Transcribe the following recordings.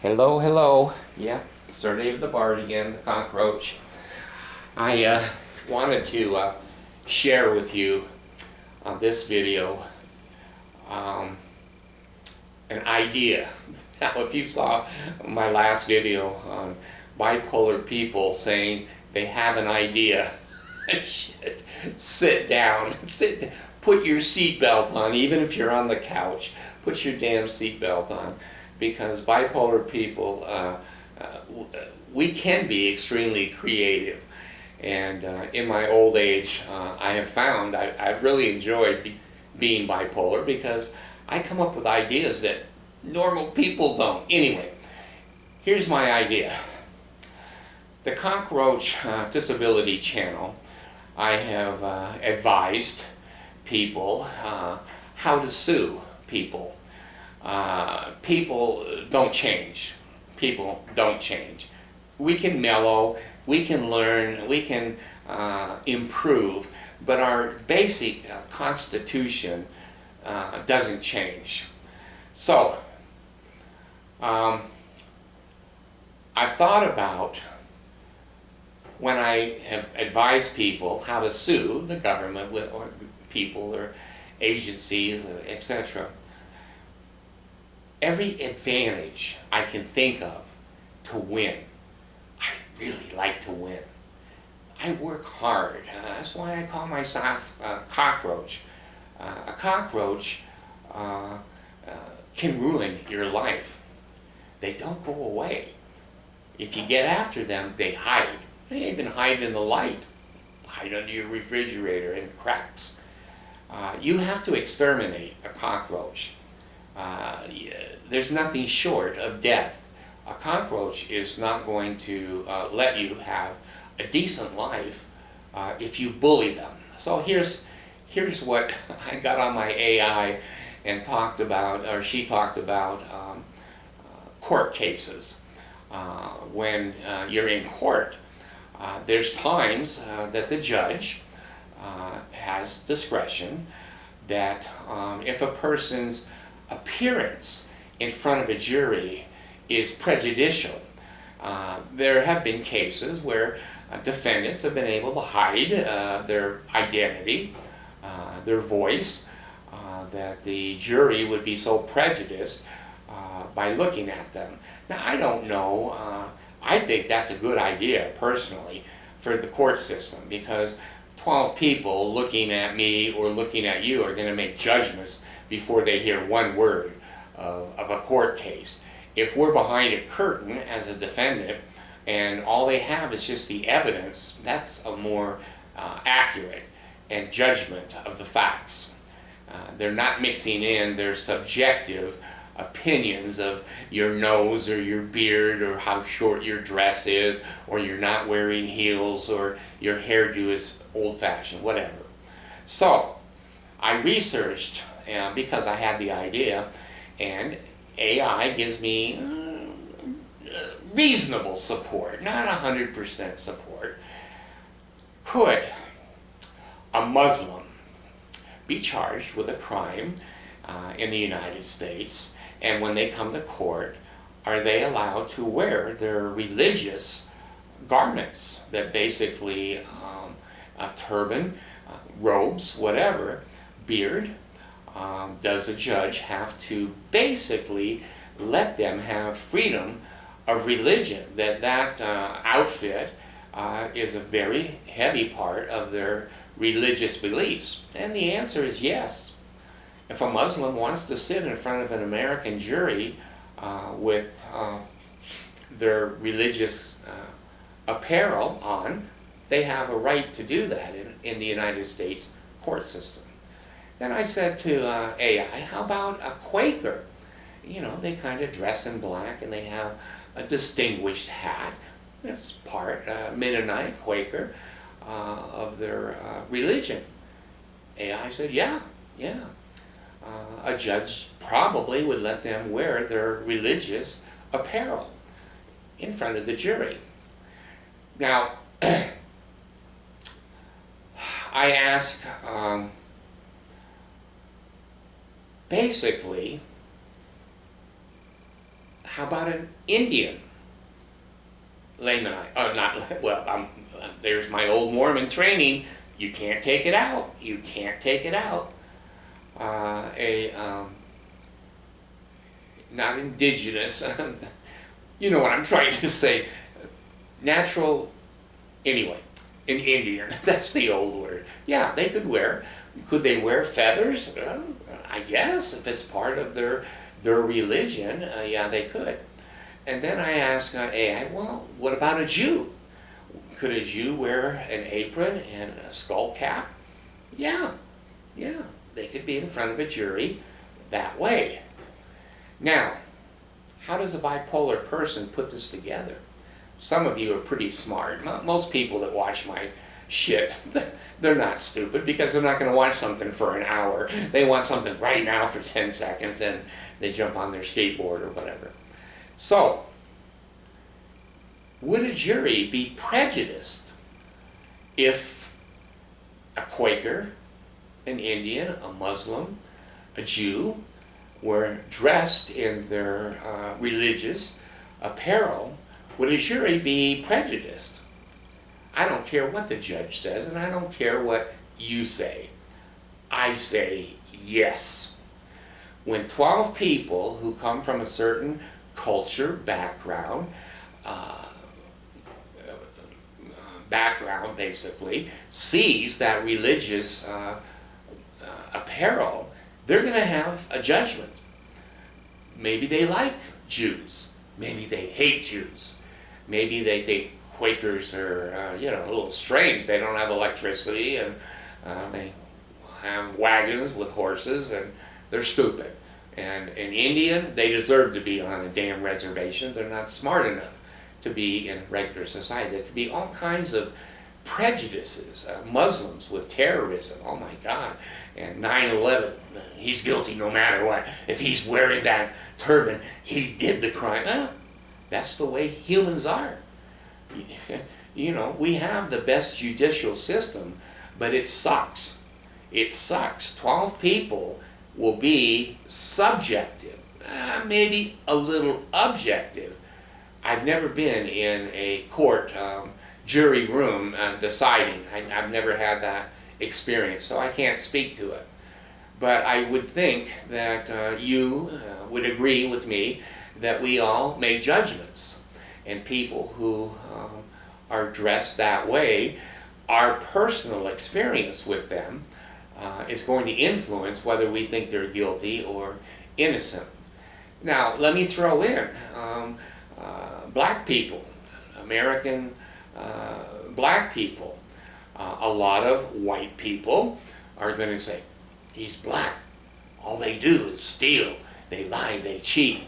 Hello, hello. Yeah, Sir David the Bard again, the cockroach. I wanted to share with you on this video um, an idea. Now, if you saw my last video on bipolar people saying they have an idea, shit, sit down, put your seatbelt on, even if you're on the couch. Put your damn seatbelt on, because bipolar people, we can be extremely creative. And in my old age, I have found I've really enjoyed being bipolar, because I come up with ideas that normal people don't. Anyway, here's my idea. The Cockroach Disability Channel, I have advised people how to sue people. People don't change. People don't change. We can mellow, we can learn, we can improve, but our basic constitution doesn't change. So, I've thought about, when I have advised people how to sue the government or people or agencies, etc., every advantage I can think of to win. I really like to win. I work hard. That's why I call myself a cockroach. A cockroach can ruin your life. They don't go away. If you get after them, they hide. They even hide in the light. Hide under your refrigerator in cracks. You have to exterminate a cockroach. There's nothing short of death. A cockroach is not going to let you have a decent life if you bully them. So here's what I got on my AI and talked about, or she talked about, court cases. When you're in court, there's times that the judge has discretion that if a person's appearance in front of a jury is prejudicial. There have been cases where defendants have been able to hide their identity, their voice, that the jury would be so prejudiced by looking at them. Now, I don't know. I think that's a good idea, personally, for the court system, because 12 people looking at me or looking at you are going to make judgments before they hear one word of a court case. If we're behind a curtain as a defendant and all they have is just the evidence, that's a more accurate and judgment of the facts. They're not mixing in their subjective opinions of your nose or your beard or how short your dress is, or you're not wearing heels, or your hairdo is old-fashioned, whatever. So I researched, because I had the idea, and AI gives me reasonable support, not 100% support. Could a Muslim be charged with a crime in the United States, and when they come to court, are they allowed to wear their religious garments that basically a turban, robes, whatever, beard? Does a judge have to basically let them have freedom of religion, that outfit is a very heavy part of their religious beliefs? And the answer is yes. If a Muslim wants to sit in front of an American jury with their religious apparel on, they have a right to do that in the United States court system. Then I said to AI, how about a Quaker? You know, they kind of dress in black and they have a distinguished hat. It's part Mennonite, Quaker, of their religion. AI said, yeah. A judge probably would let them wear their religious apparel in front of the jury. Now, I ask, basically, How about an Indian laymanite? There's my old Mormon training. You can't take it out. You can't take it out. Not indigenous. You know what I'm trying to say. Natural, anyway, an Indian. That's the old word. Yeah, they could wear. Could they wear feathers? I guess if it's part of their religion, yeah, they could. And then I asked AI, well, what about a Jew? Could a Jew wear an apron and a skull cap? Yeah, they could be in front of a jury that way. Now, how does a bipolar person put this together? Some of you are pretty smart. Most people that watch my shit, they're not stupid, because they're not going to watch something for an hour. They want something right now for 10 seconds, and they jump on their skateboard or whatever. So, would a jury be prejudiced if a Quaker, an Indian, a Muslim, a Jew were dressed in their religious apparel? Would a jury be prejudiced? I don't care what the judge says, and I don't care what you say. I say yes. When 12 people who come from a certain culture, background basically, sees that religious apparel, they're going to have a judgment. Maybe they like Jews. Maybe they hate Jews. Maybe they think Quakers are, a little strange. They don't have electricity, and they have wagons with horses, and they're stupid. And an Indian, they deserve to be on a damn reservation. They're not smart enough to be in regular society. There could be all kinds of prejudices. Muslims with terrorism, oh my God. And 9/11, he's guilty no matter what. If he's wearing that turban, he did the crime. That's the way humans are. We have the best judicial system, but it sucks. It sucks. 12 people will be subjective, maybe a little objective. I've never been in a court jury room deciding. I've never had that experience, so I can't speak to it. But I would think that you would agree with me that we all make judgments, and people who are dressed that way, our personal experience with them is going to influence whether we think they're guilty or innocent. Now, let me throw in black people, American black people. A lot of white people are going to say, he's black. All they do is steal. They lie, they cheat.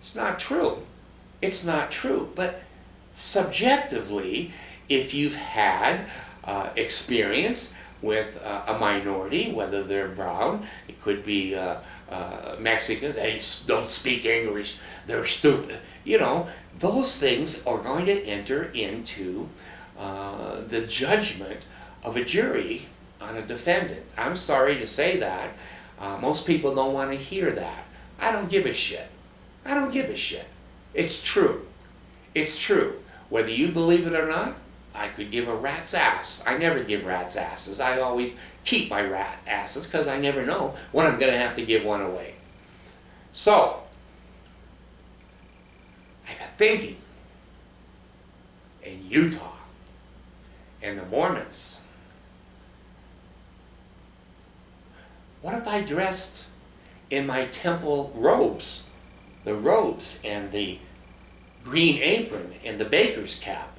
It's not true. It's not true. But subjectively, if you've had experience with a minority, whether they're brown, it could be Mexicans, they don't speak English, they're stupid. Those things are going to enter into the judgment of a jury on a defendant. I'm sorry to say that. Most people don't want to hear that. I don't give a shit. I don't give a shit. It's true. It's true. Whether you believe it or not, I could give a rat's ass. I never give rat's asses. I always keep my rat asses because I never know when I'm going to have to give one away. So, I got thinking. In Utah, and the Mormons, what if I dressed in my temple robes, the robes and the green apron and the baker's cap?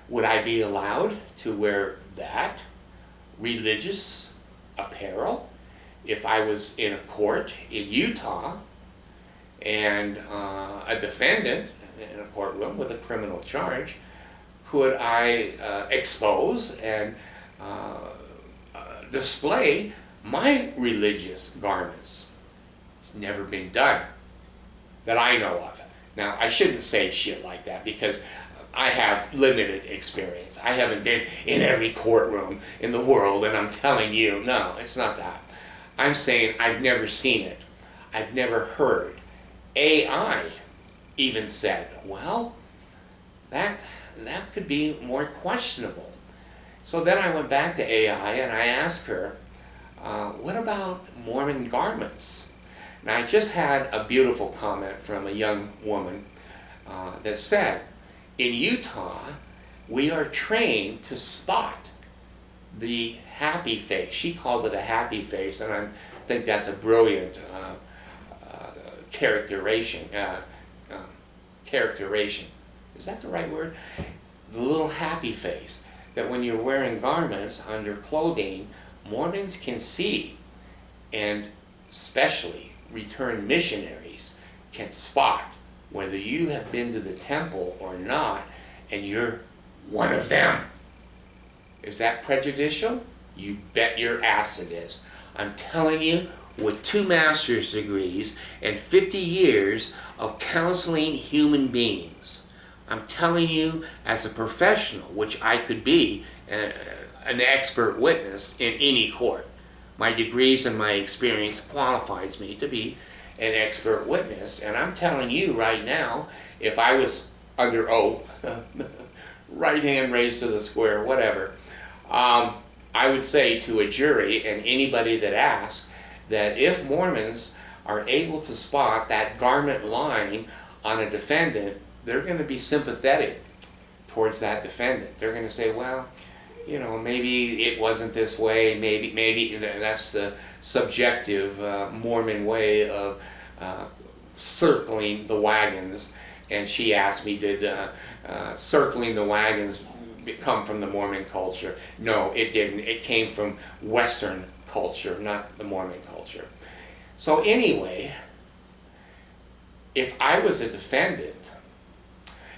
Would I be allowed to wear that religious apparel if I was in a court in Utah and a defendant in a courtroom with a criminal charge? Could I expose and display my religious garments? It's never been done that I know of. Now, I shouldn't say shit like that because I have limited experience. I haven't been in every courtroom in the world, and I'm telling you, no, it's not that. I'm saying I've never seen it. I've never heard AI even said, well, that could be more questionable. So then I went back to AI and I asked her, what about Mormon garments? Now I just had a beautiful comment from a young woman that said, in Utah, we are trained to spot the happy face. She called it a happy face, and I think that's a brilliant characterization. Characterization. Is that the right word? The little happy face. That when you're wearing garments under clothing, Mormons can see, and especially returned missionaries can spot whether you have been to the temple or not, and you're one of them. Is that prejudicial? You bet your ass it is. I'm telling you, with 2 master's degrees and 50 years of counseling human beings, I'm telling you as a professional, which I could be an expert witness in any court. My degrees and my experience qualifies me to be an expert witness, and I'm telling you right now, if I was under oath, right hand raised to the square, whatever, I would say to a jury and anybody that asks that if Mormons are able to spot that garment line on a defendant, they're going to be sympathetic towards that defendant. They're going to say, well, you know, maybe it wasn't this way, maybe that's the subjective Mormon way of circling the wagons. And she asked me, did circling the wagons come from the Mormon culture? No, it didn't. It came from Western culture, not the Mormon culture. So anyway, if I was a defendant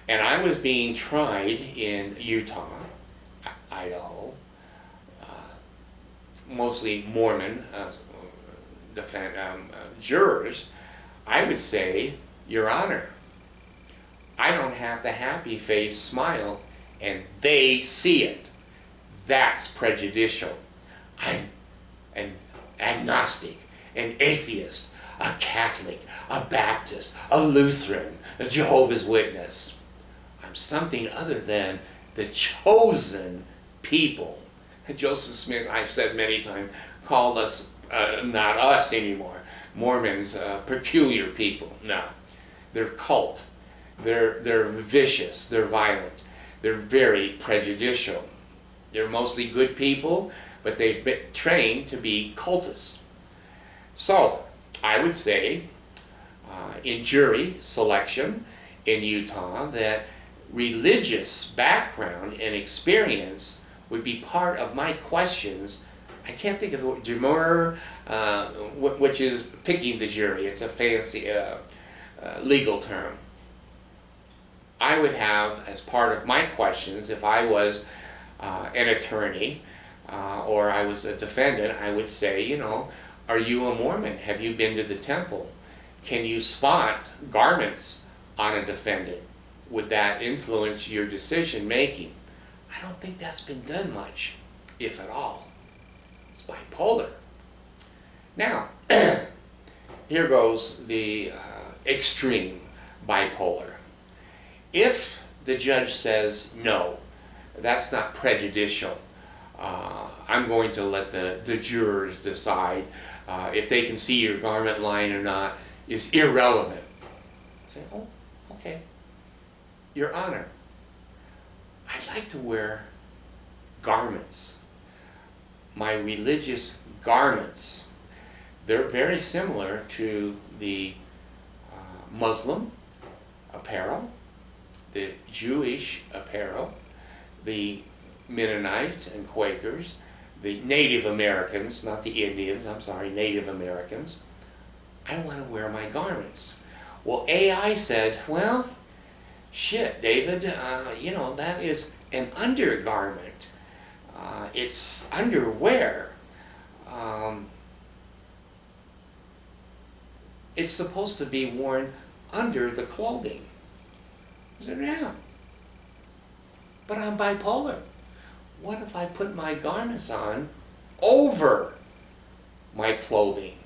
and I was being tried in Utah, Idaho, mostly Mormon jurors, I would say, Your Honor, I don't have the happy face smile, and they see it. That's prejudicial. I'm an agnostic, an atheist, a Catholic, a Baptist, a Lutheran, a Jehovah's Witness. I'm something other than the chosen people. Joseph Smith, I've said many times, called us, not us anymore, Mormons, peculiar people. No, they're cult. They're vicious. They're violent. They're very prejudicial. They're mostly good people, but they've been trained to be cultists. So, I would say, in jury selection in Utah, that religious background and experience would be part of my questions. I can't think of the word, demurrer, which is picking the jury. It's a fancy legal term. I would have, as part of my questions, if I was an attorney or I was a defendant, I would say, you know, are you a Mormon? Have you been to the temple? Can you spot garments on a defendant? Would that influence your decision making? I don't think that's been done much, if at all. It's bipolar. Now, here goes the extreme bipolar. If the judge says, no, that's not prejudicial, I'm going to let the jurors decide if they can see your garment line or not, is irrelevant. Say, oh, okay. Your Honor, I'd like to wear garments. My religious garments. They're very similar to the Muslim apparel, the Jewish apparel, the Mennonites and Quakers, the Native Americans, not the Indians, I'm sorry, Native Americans. I want to wear my garments. Well, AI said, well, shit, David, you know, that is an undergarment. It's underwear. It's supposed to be worn under the clothing. I said, yeah. But I'm bipolar. What if I put my garments on over my clothing?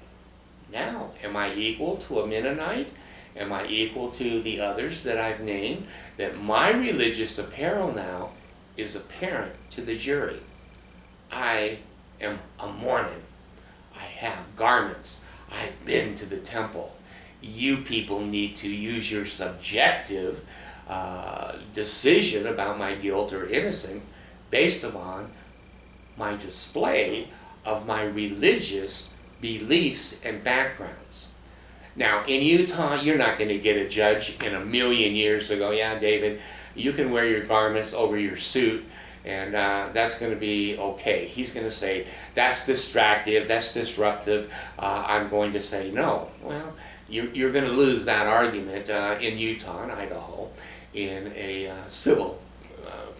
Now, am I equal to a Mennonite? Am I equal to the others that I've named? That my religious apparel now is apparent to the jury. I am a Mormon. I have garments. I've been to the temple. You people need to use your subjective decision about my guilt or innocence based upon my display of my religious beliefs and backgrounds. Now, in Utah, you're not going to get a judge in a million years to go, yeah, David, you can wear your garments over your suit, and that's going to be okay. He's going to say, that's distractive, that's disruptive, I'm going to say no. Well, you're going to lose that argument in Utah and Idaho in a civil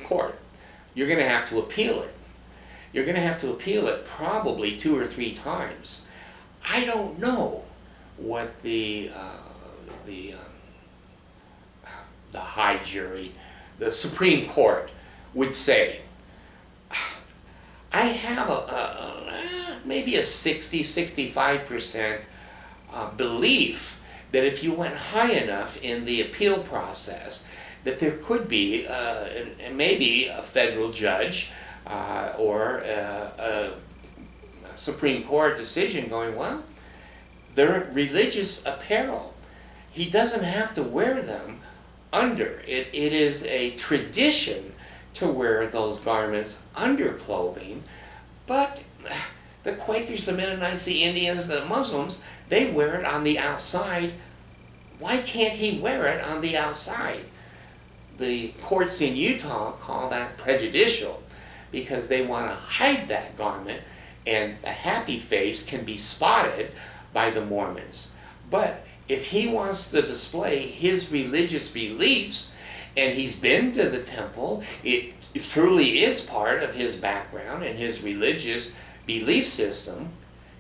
court. You're going to have to appeal it. You're going to have to appeal it probably 2 or 3 times. I don't know what the high jury, the Supreme Court, would say. I have maybe a 60-65% belief that if you went high enough in the appeal process, that there could be maybe a federal judge or a Supreme Court decision going, well, they're religious apparel. He doesn't have to wear them under. It is a tradition to wear those garments under clothing, but the Quakers, the Mennonites, the Indians, the Muslims, they wear it on the outside. Why can't he wear it on the outside? The courts in Utah call that prejudicial because they want to hide that garment, and a happy face can be spotted by the Mormons. But if he wants to display his religious beliefs, and he's been to the temple, it truly is part of his background and his religious belief system,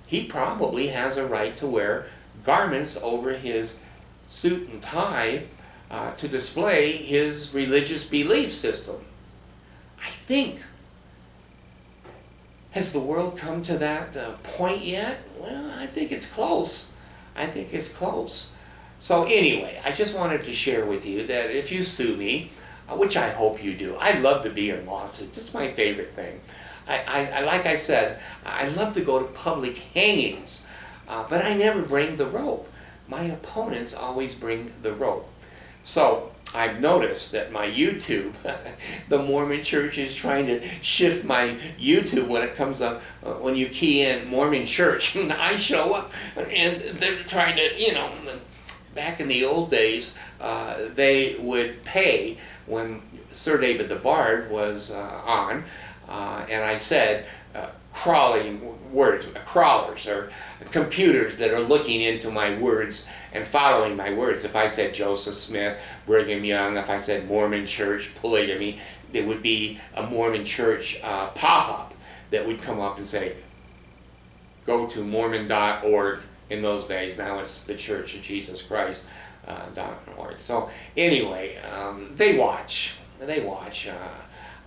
he probably has a right to wear garments over his suit and tie to display his religious belief system. I think. Has the world come to that point yet? Well, I think it's close. I think it's close. So anyway, I just wanted to share with you that if you sue me, which I hope you do, I love to be in lawsuits. It's my favorite thing. I like I said, I love to go to public hangings, but I never bring the rope. My opponents always bring the rope. So I've noticed that my YouTube, the Mormon Church is trying to shift my YouTube when it comes up, when you key in Mormon Church, and I show up, and they're trying to, back in the old days, they would pay when Sir David the Bard was on, and I said, crawling words, crawlers, or computers that are looking into my words and following my words. If I said Joseph Smith, Brigham Young, if I said Mormon Church, polygamy, there would be a Mormon Church pop-up that would come up and say, go to Mormon.org. In those days, now it's the Church of Jesus Christ .org. So anyway, they watch.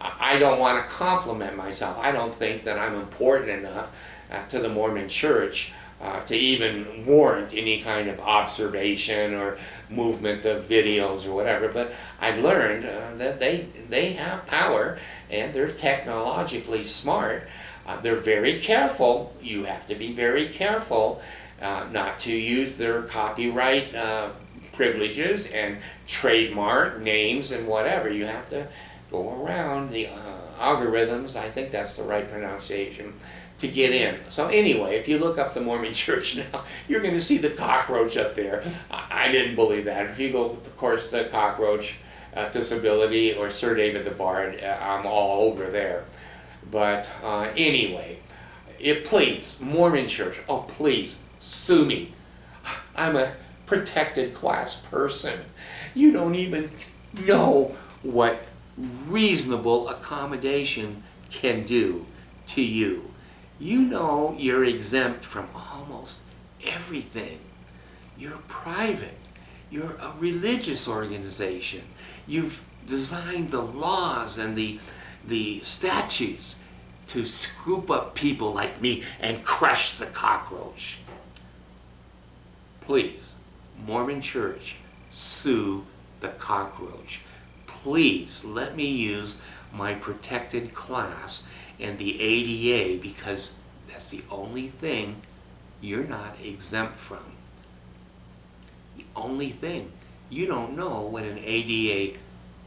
I don't want to compliment myself. I don't think that I'm important enough to the Mormon Church to even warrant any kind of observation or movement of videos or whatever. But I've learned that they have power and they're technologically smart. They're very careful. You have to be very careful not to use their copyright privileges and trademark names and whatever. You have to go around the algorithms, I think that's the right pronunciation, to get in. So anyway, if you look up the Mormon Church now, you're going to see the cockroach up there. I didn't believe that. If you go, of course, the cockroach disability or Sir David the Bard, I'm all over there. But anyway, please, Mormon Church, oh please, sue me. I'm a protected class person. You don't even know what reasonable accommodation can do to you. You know you're exempt from almost everything. You're private. You're a religious organization. You've designed the laws and the statutes to scoop up people like me and crush the cockroach. Please, Mormon Church, sue the cockroach. Please let me use my protected class and the ADA, because that's the only thing you're not exempt from. The only thing. You don't know what an ADA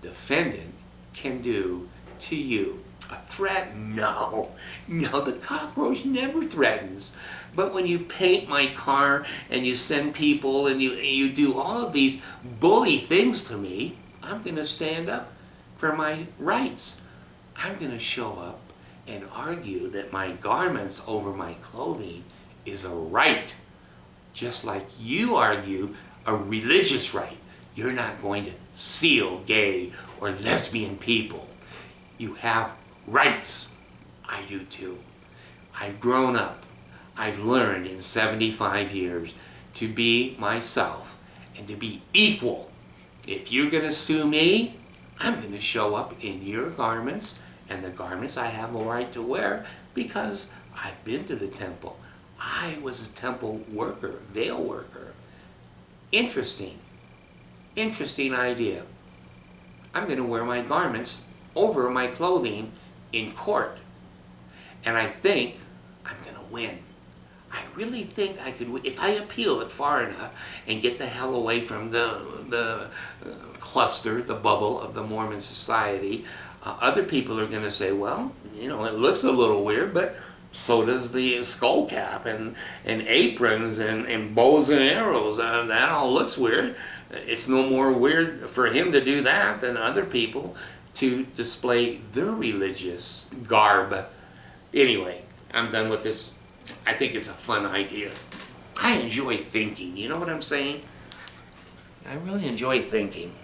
defendant can do to you. A threat? No. No, the cockroach never threatens. But when you paint my car and you send people and you do all of these bully things to me, I'm going to stand up for my rights. I'm going to show up and argue that my garments over my clothing is a right. Just like you argue a religious right. You're not going to seal gay or lesbian people. You have rights. I do too. I've grown up. I've learned in 75 years to be myself and to be equal. If you're going to sue me, I'm going to show up in your garments and the garments I have a right to wear, because I've been to the temple. I was a temple worker, veil worker. Interesting idea. I'm going to wear my garments over my clothing in court. And I think I'm going to win. I really think I could win. If I appeal it far enough and get the hell away from the cluster, the bubble of the Mormon society, other people are going to say, well, you know, it looks a little weird, but so does the skull cap and aprons and bows and arrows. That all looks weird. It's no more weird for him to do that than other people to display their religious garb. Anyway, I'm done with this. I think it's a fun idea. I enjoy thinking. You know what I'm saying? I really enjoy thinking.